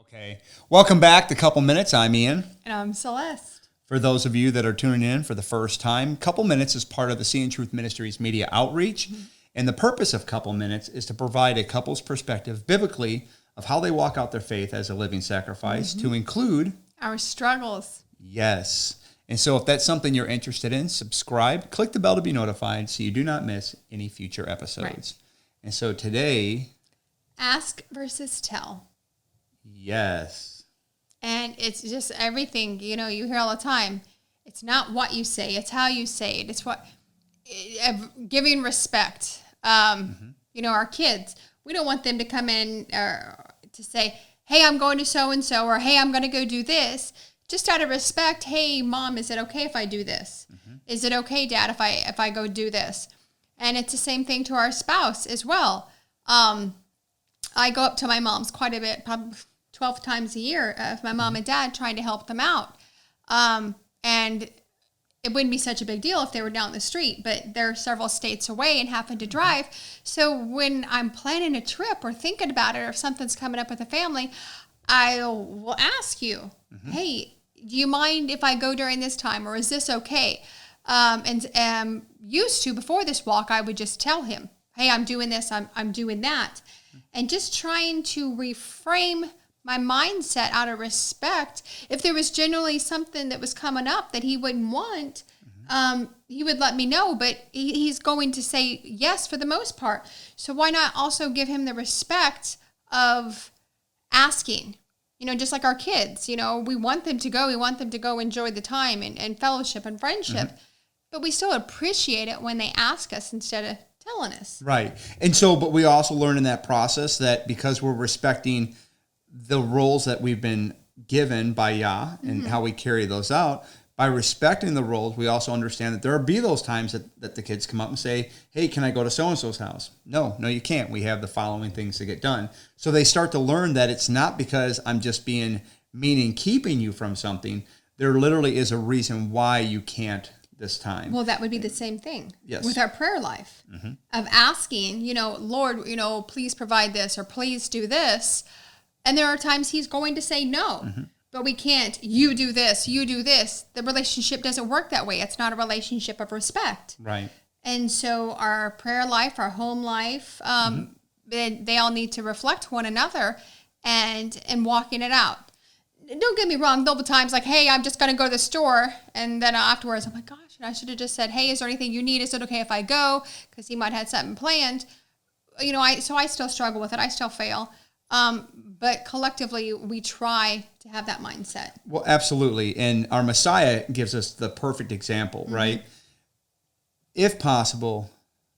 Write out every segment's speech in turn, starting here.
Okay. Welcome back to Couple Minutes. I'm Ian. And I'm Celeste. For those of you that are tuning in for the first time, Couple Minutes is part of the CIAN Truth Ministries media outreach. Mm-hmm. And the purpose of Couple Minutes is to provide a couple's perspective biblically of how they walk out their faith as a living sacrifice, to include our struggles. Yes. And so if that's something you're interested in, subscribe, click the bell to be notified so you do not miss any future episodes. Right. And so today, ask versus tell. Yes. And it's just everything, you hear all the time. It's not what you say, it's how you say it. It's what, giving respect. Our kids, we don't want them to come in to say, hey, I'm going to so-and-so, or hey, I'm going to go do this. Just out of respect, hey, Mom, is it okay if I do this? Mm-hmm. Is it okay, Dad, if I go do this? And it's the same thing to our spouse as well. I go up to my mom's quite a bit, probably 12 times a year, with my mom and dad, trying to help them out. And it wouldn't be such a big deal if they were down the street, but they're several states away and happen to drive. So when I'm planning a trip or thinking about it, or if something's coming up with the family, I will ask you, hey, do you mind if I go during this time, or is this okay? And used to, before this walk, I would just tell him, hey, I'm doing this, I'm doing that. And just trying to reframe my mindset out of respect. If there was generally something that was coming up that he wouldn't want, he would let me know, but he's going to say yes for the most part. So why not also give him the respect of asking? Just like our kids, we want them to go. We want them to go enjoy the time and fellowship and friendship. Mm-hmm. But we still appreciate it when they ask us instead of telling us. Right. And so, but we also learn in that process that because we're respecting the roles that we've been given by Yah and how we carry those out, by respecting the roles, we also understand that there will be those times that the kids come up and say, hey, can I go to so-and-so's house? No, you can't. We have the following things to get done. So they start to learn that it's not because I'm just being mean and keeping you from something. There literally is a reason why you can't this time. Well, that would be the same thing with our prayer life of asking, Lord, please provide this, or please do this. And there are times he's going to say no. But we can't, you do this, you do this. The relationship doesn't work that way. It's not a relationship of respect. Right. And so our prayer life, our home life, they all need to reflect one another and walking it out. Don't get me wrong, there'll be times like, hey, I'm just going to go to the store. And then afterwards, I'm like, gosh, I should have just said, hey, is there anything you need? Is it okay if I go? Because he might have something planned. So I still struggle with it. I still fail. But collectively, we try to have that mindset. Well, absolutely. And our Messiah gives us the perfect example, right? If possible,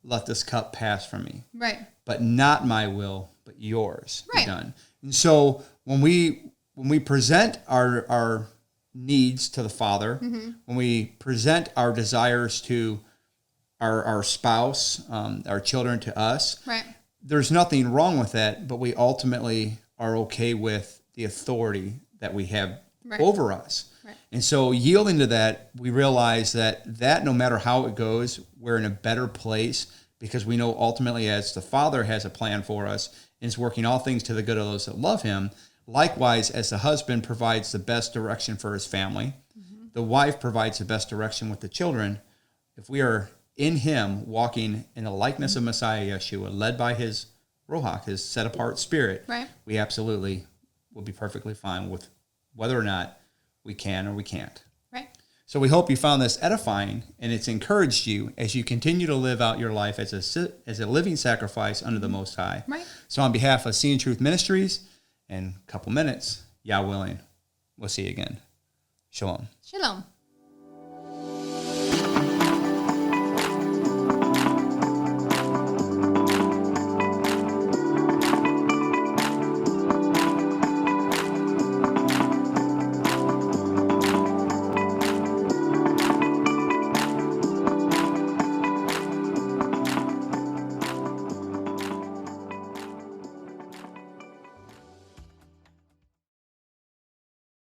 let this cup pass from me. Right. But not my will, but yours be done. And so when we present our needs to the Father, when we present our desires to our spouse, our children to us, there's nothing wrong with that, but we ultimately are okay with the authority that we have over us. Right. And so yielding to that, we realize that no matter how it goes, we're in a better place because we know ultimately as the Father has a plan for us and is working all things to the good of those that love him. Likewise, as the husband provides the best direction for his family, the wife provides the best direction with the children. If we are in him, walking in the likeness of Messiah Yeshua, led by his Rohach, his set-apart spirit, we absolutely will be perfectly fine with whether or not we can or we can't. Right. So we hope you found this edifying, and it's encouraged you as you continue to live out your life as a living sacrifice under the Most High. Right. So on behalf of CIAN Truth Ministries, in a couple minutes, Yah willing, we'll see you again. Shalom. Shalom.